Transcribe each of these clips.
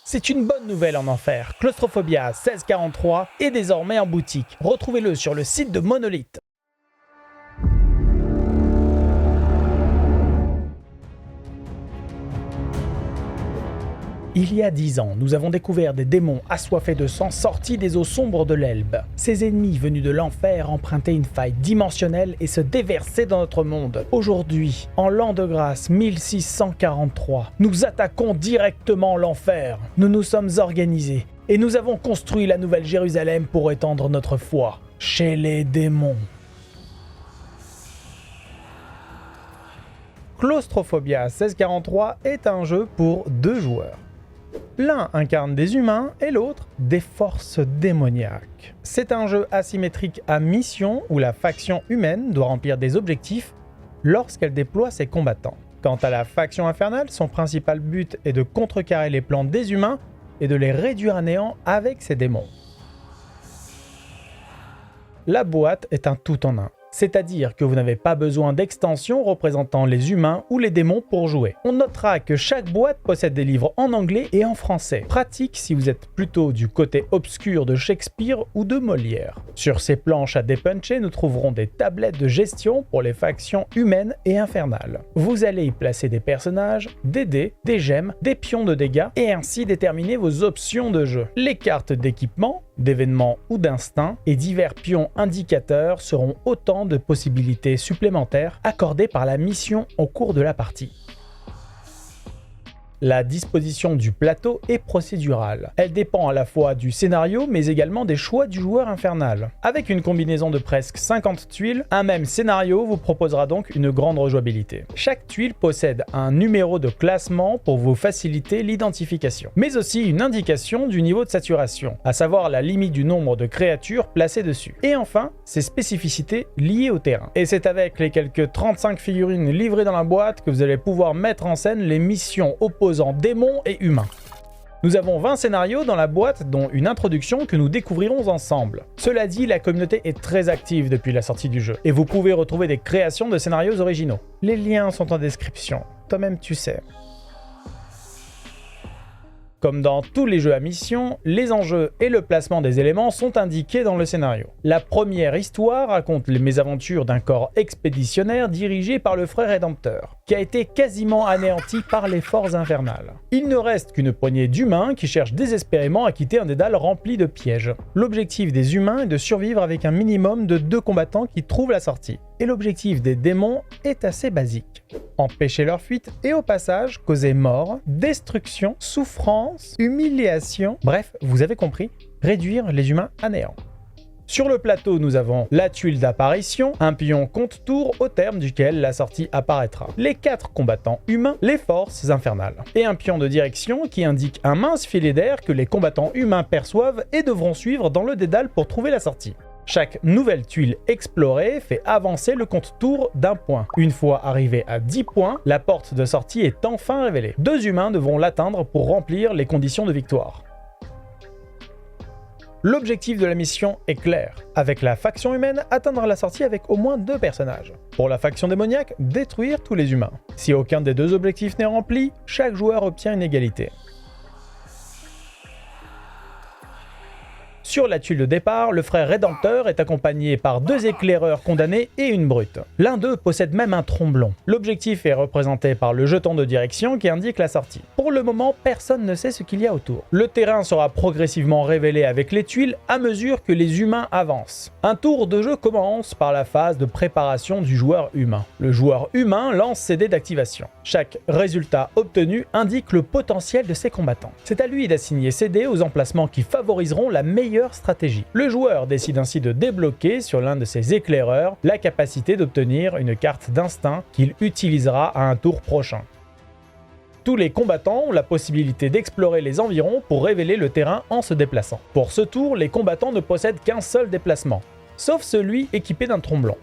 C'est une bonne nouvelle en enfer. Claustrophobia 1643 est désormais en boutique. Retrouvez-le sur le site de Monolith. Il y a 10 ans, nous avons découvert des démons assoiffés de sang sortis des eaux sombres de l'Elbe. Ces ennemis venus de l'enfer empruntaient une faille dimensionnelle et se déversaient dans notre monde. Aujourd'hui, en l'an de grâce 1643, nous attaquons directement l'enfer. Nous nous sommes organisés et nous avons construit la nouvelle Jérusalem pour étendre notre foi chez les démons. Claustrophobia 1643 est un jeu pour 2 joueurs. L'un incarne des humains et l'autre des forces démoniaques. C'est un jeu asymétrique à mission où la faction humaine doit remplir des objectifs lorsqu'elle déploie ses combattants. Quant à la faction infernale, son principal but est de contrecarrer les plans des humains et de les réduire à néant avec ses démons. La boîte est un tout en un. C'est-à-dire que vous n'avez pas besoin d'extensions représentant les humains ou les démons pour jouer. On notera que chaque boîte possède des livres en anglais et en français. Pratique si vous êtes plutôt du côté obscur de Shakespeare ou de Molière. Sur ces planches à dépuncher, nous trouverons des tablettes de gestion pour les factions humaines et infernales. Vous allez y placer des personnages, des dés, des gemmes, des pions de dégâts et ainsi déterminer vos options de jeu. Les cartes d'équipement, d'événements ou d'instinct et divers pions indicateurs seront autant de possibilités supplémentaires accordées par la mission au cours de la partie. La disposition du plateau est procédurale. Elle dépend à la fois du scénario mais également des choix du joueur infernal. Avec une combinaison de presque 50 tuiles, un même scénario vous proposera donc une grande rejouabilité. Chaque tuile possède un numéro de classement pour vous faciliter l'identification, mais aussi une indication du niveau de saturation, à savoir la limite du nombre de créatures placées dessus. Et enfin, ses spécificités liées au terrain. Et c'est avec les quelques 35 figurines livrées dans la boîte que vous allez pouvoir mettre en scène les missions opposant démons et humains. Nous avons 20 scénarios dans la boîte, dont une introduction que nous découvrirons ensemble. Cela dit, la communauté est très active depuis la sortie du jeu, et vous pouvez retrouver des créations de scénarios originaux. Les liens sont en description, toi-même tu sais. Comme dans tous les jeux à mission, les enjeux et le placement des éléments sont indiqués dans le scénario. La première histoire raconte les mésaventures d'un corps expéditionnaire dirigé par le frère rédempteur, qui a été quasiment anéanti par les forces infernales. Il ne reste qu'une poignée d'humains qui cherchent désespérément à quitter un dédale rempli de pièges. L'objectif des humains est de survivre avec un minimum de 2 combattants qui trouvent la sortie. Et l'objectif des démons est assez basique. Empêcher leur fuite et au passage causer mort, destruction, souffrance, humiliation, bref, vous avez compris, réduire les humains à néant. Sur le plateau, nous avons la tuile d'apparition, un pion compte-tour au terme duquel la sortie apparaîtra, les 4 combattants humains, les forces infernales, et un pion de direction qui indique un mince filet d'air que les combattants humains perçoivent et devront suivre dans le dédale pour trouver la sortie. Chaque nouvelle tuile explorée fait avancer le compte-tour d'un point. Une fois arrivé à 10 points, la porte de sortie est enfin révélée. 2 humains devront l'atteindre pour remplir les conditions de victoire. L'objectif de la mission est clair. Avec la faction humaine, atteindre la sortie avec au moins 2 personnages. Pour la faction démoniaque, détruire tous les humains. Si aucun des 2 objectifs n'est rempli, chaque joueur obtient une égalité. Sur la tuile de départ, le frère rédempteur est accompagné par 2 éclaireurs condamnés et une brute. L'un d'eux possède même un tromblon. L'objectif est représenté par le jeton de direction qui indique la sortie. Pour le moment, personne ne sait ce qu'il y a autour. Le terrain sera progressivement révélé avec les tuiles à mesure que les humains avancent. Un tour de jeu commence par la phase de préparation du joueur humain. Le joueur humain lance ses dés d'activation. Chaque résultat obtenu indique le potentiel de ses combattants. C'est à lui d'assigner ses dés aux emplacements qui favoriseront la meilleure stratégie. Le joueur décide ainsi de débloquer sur l'un de ses éclaireurs la capacité d'obtenir une carte d'instinct qu'il utilisera à un tour prochain. Tous les combattants ont la possibilité d'explorer les environs pour révéler le terrain en se déplaçant. Pour ce tour, les combattants ne possèdent qu'un seul déplacement, sauf celui équipé d'un tromblon.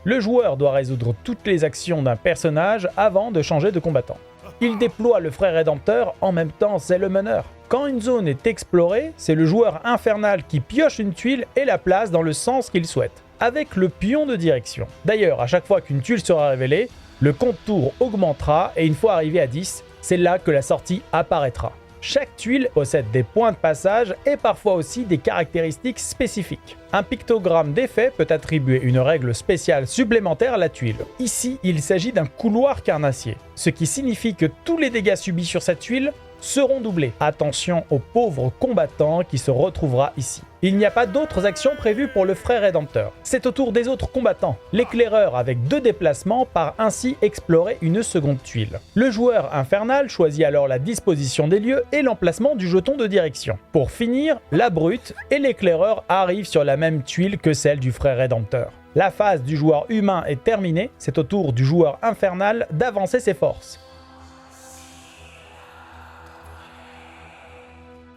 Le joueur doit résoudre toutes les actions d'un personnage avant de changer de combattant. Il déploie le frère rédempteur, en même temps c'est le meneur. Quand une zone est explorée, c'est le joueur infernal qui pioche une tuile et la place dans le sens qu'il souhaite, avec le pion de direction. D'ailleurs, à chaque fois qu'une tuile sera révélée, Le compte tour augmentera et une fois arrivé à 10, c'est là que la sortie apparaîtra. Chaque tuile possède des points de passage et parfois aussi des caractéristiques spécifiques. Un pictogramme d'effet peut attribuer une règle spéciale supplémentaire à la tuile. Ici, il s'agit d'un couloir carnassier, ce qui signifie que tous les dégâts subis sur cette tuile seront doublés. Attention au pauvre combattant qui se retrouvera ici. Il n'y a pas d'autres actions prévues pour le Fray Rédempteur. C'est au tour des autres combattants. L'éclaireur avec 2 déplacements part ainsi explorer une seconde tuile. Le joueur infernal choisit alors la disposition des lieux et l'emplacement du jeton de direction. Pour finir, la brute et l'éclaireur arrivent sur la même tuile que celle du Fray Rédempteur. La phase du joueur humain est terminée, c'est au tour du joueur infernal d'avancer ses forces.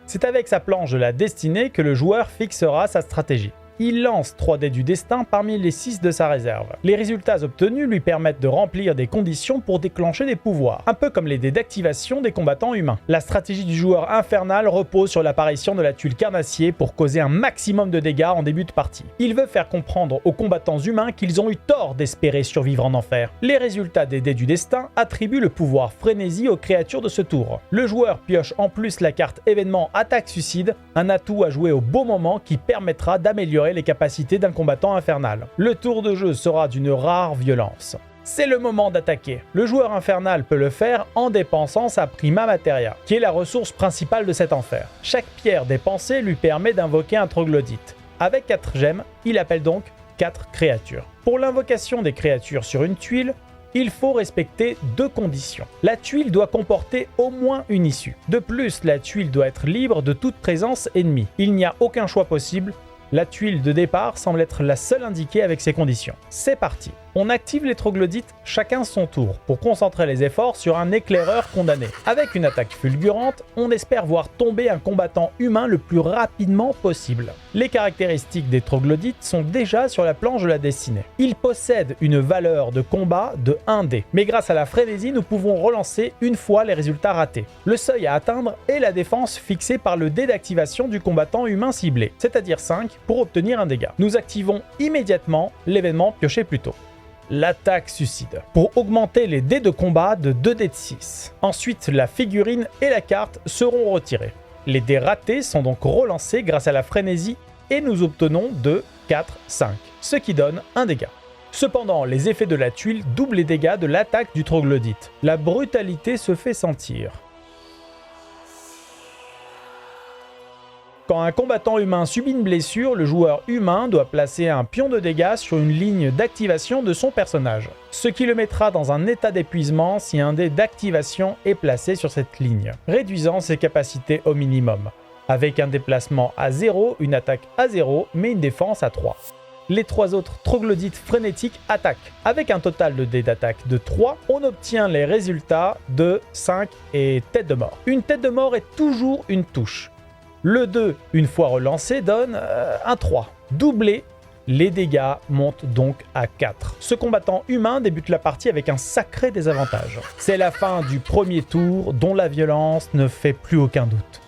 C'est avec sa planche de la destinée que le joueur fixera sa stratégie. Il lance 3 dés du destin parmi les 6 de sa réserve. Les résultats obtenus lui permettent de remplir des conditions pour déclencher des pouvoirs, un peu comme les dés d'activation des combattants humains. La stratégie du joueur infernal repose sur l'apparition de la tuile carnassier pour causer un maximum de dégâts en début de partie. Il veut faire comprendre aux combattants humains qu'ils ont eu tort d'espérer survivre en enfer. Les résultats des dés du destin attribuent le pouvoir frénésie aux créatures de ce tour. Le joueur pioche en plus la carte événement attaque suicide, un atout à jouer au bon moment qui permettra d'améliorer les capacités d'un combattant infernal. Le tour de jeu sera d'une rare violence. C'est le moment d'attaquer. Le joueur infernal peut le faire en dépensant sa prima materia, qui est la ressource principale de cet enfer. Chaque pierre dépensée lui permet d'invoquer un troglodyte. Avec 4 gemmes, il appelle donc 4 créatures. Pour l'invocation des créatures sur une tuile, il faut respecter 2 conditions. La tuile doit comporter au moins une issue. De plus, la tuile doit être libre de toute présence ennemie. Il n'y a aucun choix possible. La tuile de départ semble être la seule indiquée avec ces conditions. C'est parti. On active les troglodytes chacun son tour pour concentrer les efforts sur un éclaireur condamné. Avec une attaque fulgurante, on espère voir tomber un combattant humain le plus rapidement possible. Les caractéristiques des troglodytes sont déjà sur la planche de la destinée. Ils possèdent une valeur de combat de 1 dé, mais grâce à la frénésie, nous pouvons relancer une fois les résultats ratés. Le seuil à atteindre est la défense fixée par le dé d'activation du combattant humain ciblé, c'est-à-dire 5 pour obtenir un dégât. Nous activons immédiatement l'événement pioché plus tôt. L'attaque suicide, pour augmenter les dés de combat de 2 dés de 6. Ensuite, la figurine et la carte seront retirés. Les dés ratés sont donc relancés grâce à la frénésie et nous obtenons 2, 4, 5, ce qui donne un dégât. Cependant, les effets de la tuile doublent les dégâts de l'attaque du troglodyte. La brutalité se fait sentir. Quand un combattant humain subit une blessure, le joueur humain doit placer un pion de dégâts sur une ligne d'activation de son personnage, ce qui le mettra dans un état d'épuisement si un dé d'activation est placé sur cette ligne, réduisant ses capacités au minimum, avec un déplacement à 0, une attaque à 0, mais une défense à 3. Les 3 autres troglodytes frénétiques attaquent. Avec un total de dés d'attaque de 3, on obtient les résultats de 5 et tête de mort. Une tête de mort est toujours une touche. Le 2, une fois relancé, donne un 3. Doublé, les dégâts montent donc à 4. Ce combattant humain débute la partie avec un sacré désavantage. C'est la fin du premier tour dont la violence ne fait plus aucun doute.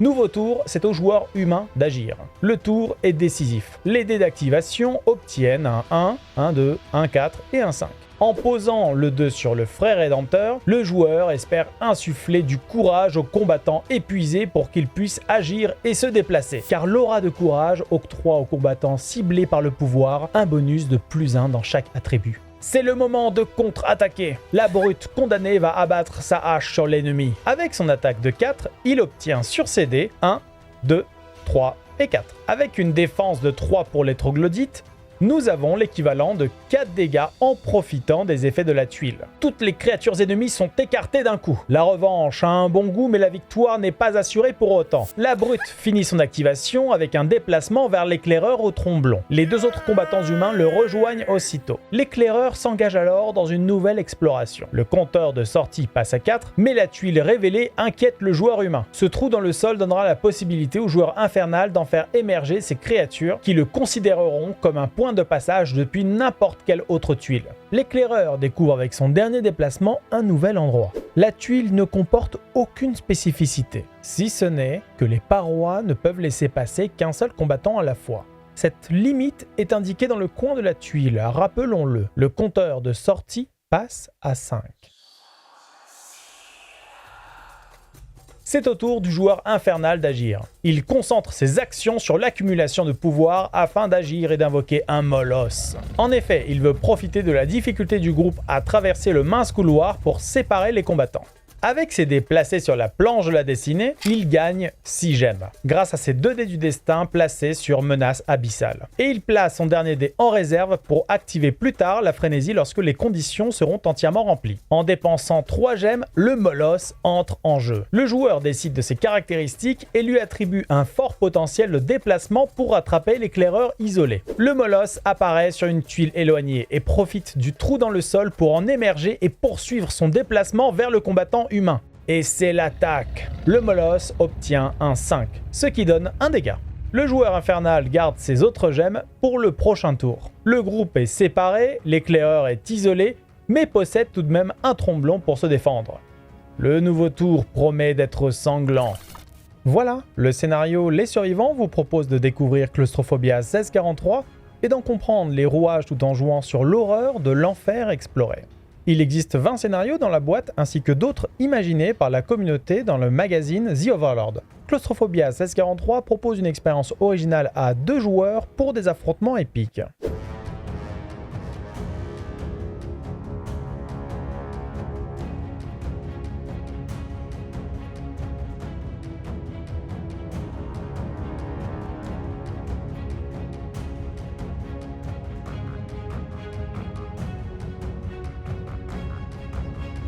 Nouveau tour, c'est au joueur humain d'agir. Le tour est décisif. Les dés d'activation obtiennent un 1, un 2, un 4 et un 5. En posant le 2 sur le Fray Rédempteur, le joueur espère insuffler du courage aux combattants épuisés pour qu'ils puissent agir et se déplacer. Car l'aura de courage octroie aux combattants ciblés par le pouvoir un bonus de +1 dans chaque attribut. C'est le moment de contre-attaquer. La brute condamnée va abattre sa hache sur l'ennemi. Avec son attaque de 4, il obtient sur ses dés 1, 2, 3 et 4. Avec une défense de 3 pour les troglodytes, nous avons l'équivalent de 4 dégâts en profitant des effets de la tuile. Toutes les créatures ennemies sont écartées d'un coup. La revanche a un bon goût, mais la victoire n'est pas assurée pour autant. La brute finit son activation avec un déplacement vers l'éclaireur au tromblon. Les 2 autres combattants humains le rejoignent aussitôt. L'éclaireur s'engage alors dans une nouvelle exploration. Le compteur de sortie passe à 4, mais la tuile révélée inquiète le joueur humain. Ce trou dans le sol donnera la possibilité au joueur infernal d'en faire émerger ces créatures qui le considéreront comme un point de passage depuis n'importe quelle autre tuile. L'éclaireur découvre avec son dernier déplacement un nouvel endroit. La tuile ne comporte aucune spécificité, si ce n'est que les parois ne peuvent laisser passer qu'un seul combattant à la fois. Cette limite est indiquée dans le coin de la tuile, rappelons-le. Le compteur de sortie passe à 5. C'est au tour du joueur infernal d'agir. Il concentre ses actions sur l'accumulation de pouvoir afin d'agir et d'invoquer un molosse. En effet, il veut profiter de la difficulté du groupe à traverser le mince couloir pour séparer les combattants. Avec ses dés placés sur la planche de la destinée, il gagne 6 gemmes, grâce à ses 2 dés du destin placés sur menace abyssale. Et il place son dernier dé en réserve pour activer plus tard la frénésie lorsque les conditions seront entièrement remplies. En dépensant 3 gemmes, le molosse entre en jeu. Le joueur décide de ses caractéristiques et lui attribue un fort potentiel de déplacement pour rattraper l'éclaireur isolé. Le molosse apparaît sur une tuile éloignée et profite du trou dans le sol pour en émerger et poursuivre son déplacement vers le combattant humain. Et c'est l'attaque. Le molosse obtient un 5, ce qui donne un dégât. Le joueur infernal garde ses autres gemmes pour le prochain tour. Le groupe est séparé, l'éclaireur est isolé, mais possède tout de même un tromblon pour se défendre. Le nouveau tour promet d'être sanglant. Voilà, le scénario Les Survivants vous propose de découvrir Claustrophobia 1643 et d'en comprendre les rouages tout en jouant sur l'horreur de l'enfer exploré. Il existe 20 scénarios dans la boîte ainsi que d'autres imaginés par la communauté dans le magazine The Overlord. Claustrophobia 1643 propose une expérience originale à 2 joueurs pour des affrontements épiques.